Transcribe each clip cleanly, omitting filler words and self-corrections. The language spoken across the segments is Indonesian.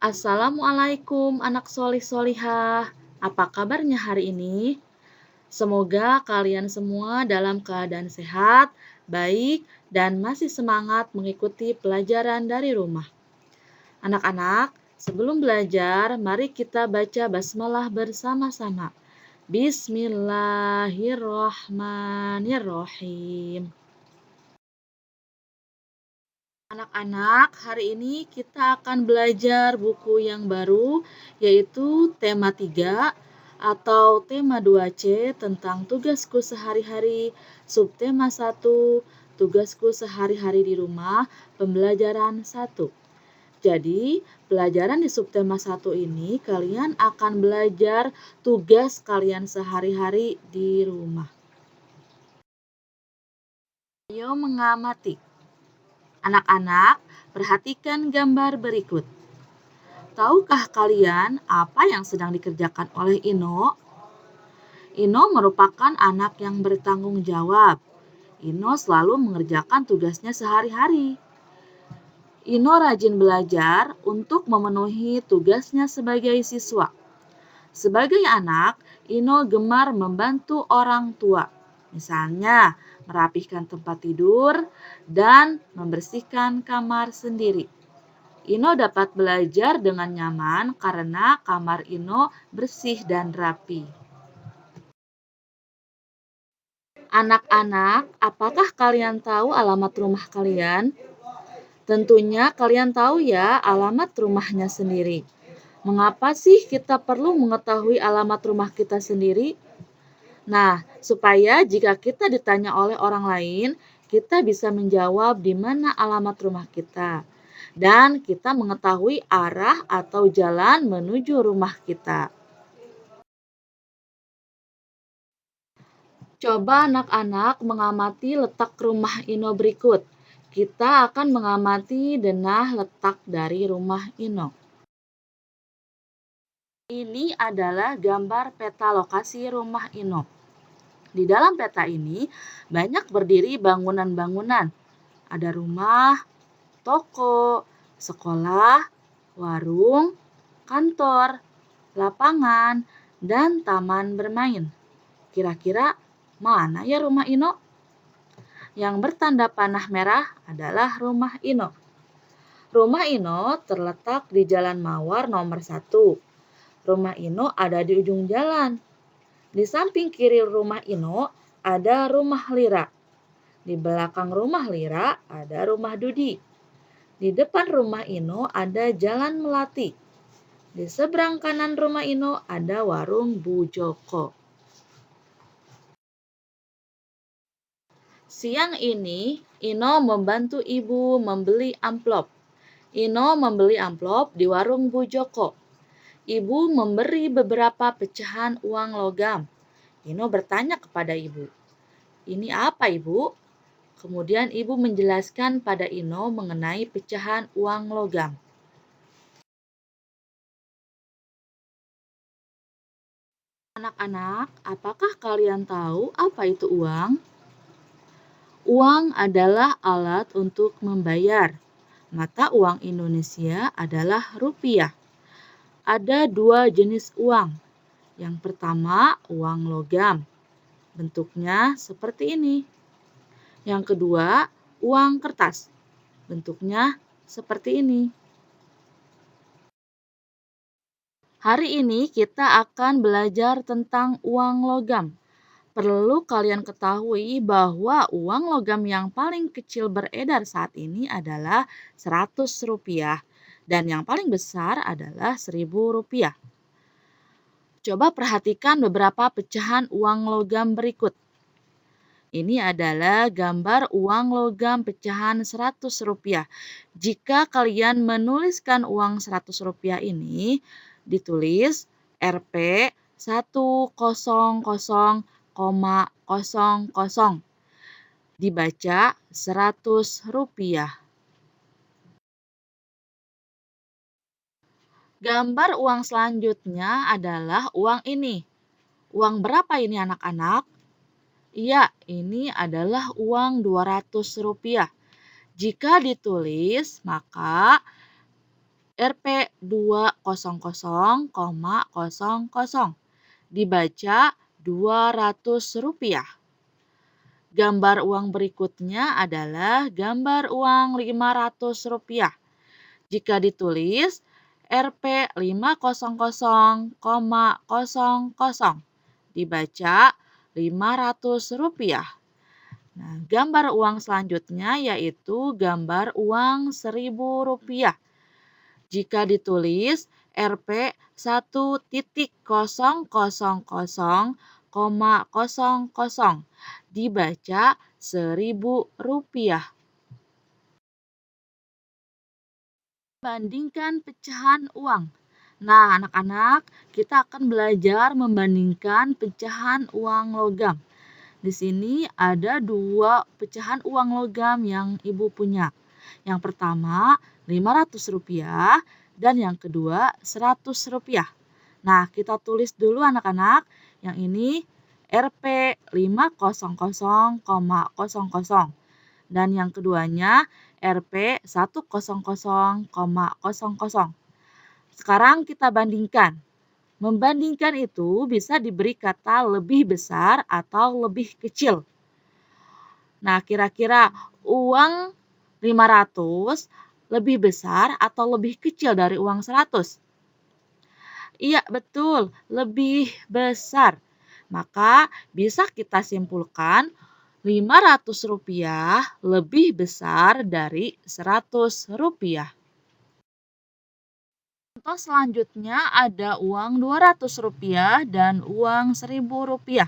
Assalamualaikum anak solih solihah. Apa kabarnya hari ini? Semoga kalian semua dalam keadaan sehat, baik, dan masih semangat mengikuti pelajaran dari rumah. Anak-anak, sebelum belajar, mari kita baca basmalah bersama-sama. Bismillahirrahmanirrahim. Anak-anak, hari ini kita akan belajar buku yang baru, yaitu tema 3 atau tema 2C tentang tugasku sehari-hari, subtema 1, tugasku sehari-hari di rumah, pembelajaran 1. Jadi, pelajaran di subtema 1 ini kalian akan belajar tugas kalian sehari-hari di rumah. Ayo mengamati. Anak-anak, perhatikan gambar berikut. Tahukah kalian apa yang sedang dikerjakan oleh Ino? Ino merupakan anak yang bertanggung jawab. Ino selalu mengerjakan tugasnya sehari-hari. Ino rajin belajar untuk memenuhi tugasnya sebagai siswa. Sebagai anak, Ino gemar membantu orang tua. Misalnya, merapihkan tempat tidur dan membersihkan kamar sendiri. Ino dapat belajar dengan nyaman karena kamar Ino bersih dan rapi. Anak-anak, apakah kalian tahu alamat rumah kalian? Tentunya kalian tahu ya alamat rumahnya sendiri. Mengapa sih kita perlu mengetahui alamat rumah kita sendiri? Nah, supaya jika kita ditanya oleh orang lain, kita bisa menjawab di mana alamat rumah kita. Dan kita mengetahui arah atau jalan menuju rumah kita. Coba anak-anak mengamati letak rumah Ino berikut. Kita akan mengamati denah letak dari rumah Ino. Ini adalah gambar peta lokasi rumah Ino. Di dalam peta ini banyak berdiri bangunan-bangunan. Ada rumah, toko, sekolah, warung, kantor, lapangan, dan taman bermain. Kira-kira mana ya rumah Ino? Yang bertanda panah merah adalah rumah Ino. Rumah Ino terletak di Jalan Mawar nomor 1. Rumah Ino ada di ujung jalan. Di samping kiri rumah Ino ada rumah Lira. Di belakang rumah Lira ada rumah Dudi. Di depan rumah Ino ada jalan Melati. Di seberang kanan rumah Ino ada warung Bu Joko. Siang ini Ino membantu ibu membeli amplop. Ino membeli amplop di warung Bu Joko. Ibu memberi beberapa pecahan uang logam. Ino bertanya kepada ibu, "Ini apa, Ibu?" Kemudian ibu menjelaskan pada Ino mengenai pecahan uang logam. Anak-anak, apakah kalian tahu apa itu uang? Uang adalah alat untuk membayar. Mata uang Indonesia adalah rupiah. Ada dua jenis uang. Yang pertama, uang logam. Bentuknya seperti ini. Yang kedua, uang kertas. Bentuknya seperti ini. Hari ini kita akan belajar tentang uang logam. Perlu kalian ketahui bahwa uang logam yang paling kecil beredar saat ini adalah 100 rupiah dan yang paling besar adalah 1000 rupiah. Coba perhatikan beberapa pecahan uang logam berikut. Ini adalah gambar uang logam pecahan 100 rupiah. Jika kalian menuliskan uang 100 rupiah ini, ditulis Rp 100,00. Dibaca 100 rupiah. Gambar uang selanjutnya adalah uang ini. Uang berapa ini anak-anak? Iya, ini adalah uang 200 rupiah. Jika ditulis, maka Rp 200,00 dibaca Rp200. Gambar uang berikutnya adalah gambar uang Rp500. Jika ditulis Rp500,00 dibaca Rp500. Nah, gambar uang selanjutnya yaitu gambar uang Rp1.000. Jika ditulis Rp1.000,00 dibaca Rp1.000. Bandingkan pecahan uang. Nah, anak-anak, kita akan belajar membandingkan pecahan uang logam. Di sini ada 2 pecahan uang logam yang Ibu punya. Yang pertama Rp500 dan yang kedua Rp100. Nah, kita tulis dulu anak-anak. Yang ini Rp500,00 dan yang keduanya Rp100,00. Sekarang kita bandingkan. Membandingkan itu bisa diberi kata lebih besar atau lebih kecil. Nah, kira-kira uang 500 lebih besar atau lebih kecil dari uang 100? Iya, betul, lebih besar. Maka bisa kita simpulkan Rp500 lebih besar dari Rp100. Contoh selanjutnya ada uang Rp200 dan uang Rp1.000.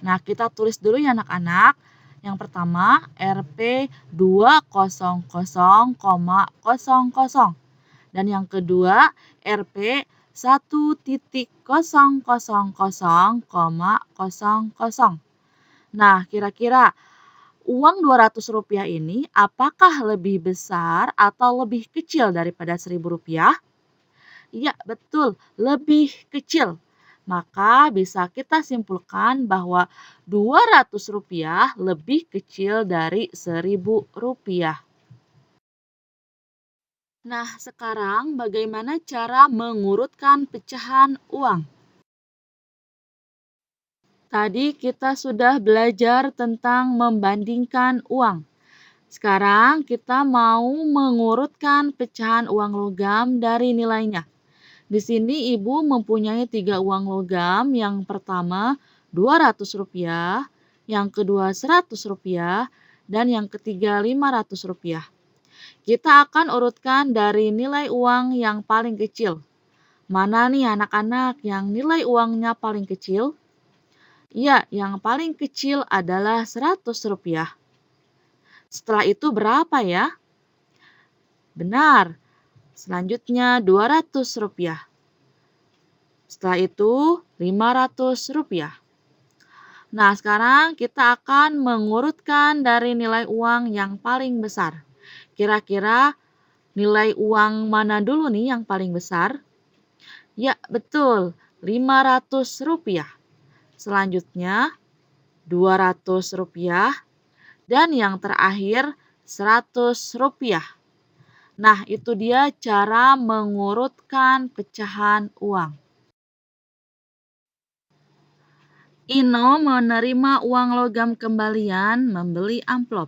Nah, kita tulis dulu ya anak-anak. Yang pertama Rp200,00 dan yang kedua Rp1.000,00. Nah, kira-kira uang Rp200 ini apakah lebih besar atau lebih kecil daripada Rp1.000? Iya, betul, lebih kecil. Maka bisa kita simpulkan bahwa Rp200 lebih kecil dari Rp1.000. Nah, sekarang bagaimana cara mengurutkan pecahan uang? Tadi kita sudah belajar tentang membandingkan uang. Sekarang kita mau mengurutkan pecahan uang logam dari nilainya. Di sini Ibu mempunyai 3 uang logam. Yang pertama Rp200, yang kedua Rp100, dan yang ketiga Rp500. Kita akan urutkan dari nilai uang yang paling kecil. Mana nih anak-anak yang nilai uangnya paling kecil? Iya, yang paling kecil adalah Rp100. Setelah itu berapa ya? Benar. Selanjutnya Rp200. Setelah itu Rp500. Nah, sekarang kita akan mengurutkan dari nilai uang yang paling besar. Kira-kira nilai uang mana dulu nih yang paling besar? Ya, betul, Rp500. Selanjutnya Rp200 dan yang terakhir Rp100. Nah, itu dia cara mengurutkan pecahan uang. Ino menerima uang logam kembalian membeli amplop.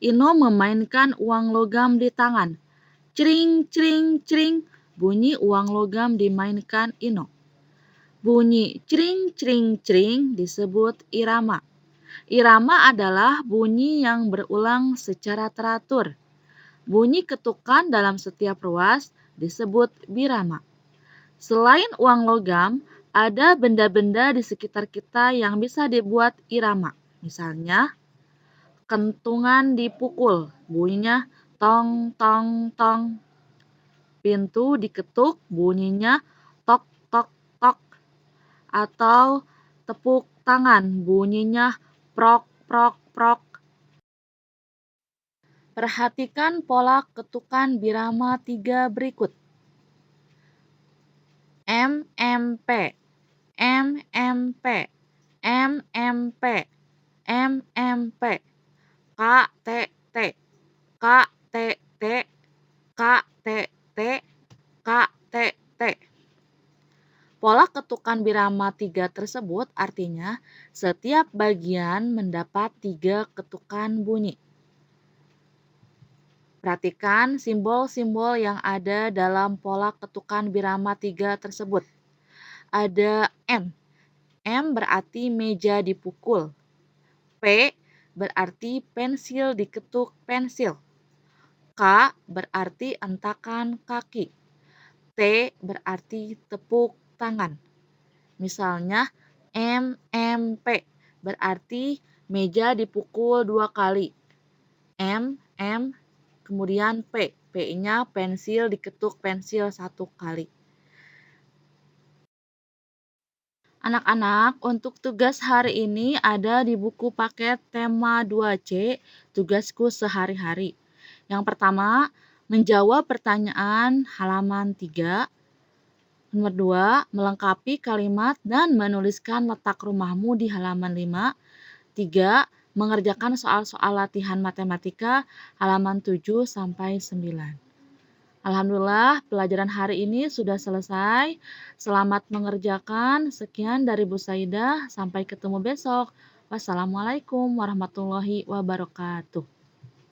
Ino memainkan uang logam di tangan. Cring, cring, cring, bunyi uang logam dimainkan Ino. Bunyi cring, cring, cring disebut irama. Irama adalah bunyi yang berulang secara teratur. Bunyi ketukan dalam setiap ruas disebut birama. Selain uang logam, ada benda-benda di sekitar kita yang bisa dibuat irama. Misalnya, kentungan dipukul, bunyinya tong, tong, tong. Pintu diketuk, bunyinya tok, tok, tok. Atau tepuk tangan, bunyinya prok, prok, prok. Perhatikan pola ketukan birama 3 berikut. MMP, MMP, MMP, MMP, KTT, KTT, KTT, KTT. ketukan birama 3 tersebut artinya setiap bagian mendapat 3 ketukan bunyi. Perhatikan simbol-simbol yang ada dalam pola ketukan birama 3 tersebut. Ada M. M berarti meja dipukul. P berarti pensil diketuk pensil. K berarti entakan kaki. T berarti tepuk tangan. Misalnya M P berarti meja dipukul 2 kali. M kemudian P. P-nya pensil diketuk pensil 1 kali. Anak-anak, untuk tugas hari ini ada di buku paket tema 2C, tugasku sehari-hari. Yang pertama, menjawab pertanyaan halaman 3. Nomor 2, melengkapi kalimat dan menuliskan letak rumahmu di halaman 5. 3, mengerjakan soal-soal latihan matematika halaman 7 sampai 9. Alhamdulillah, pelajaran hari ini sudah selesai. Selamat mengerjakan. Sekian dari Bu Saidah. Sampai ketemu besok. Wassalamualaikum warahmatullahi wabarakatuh.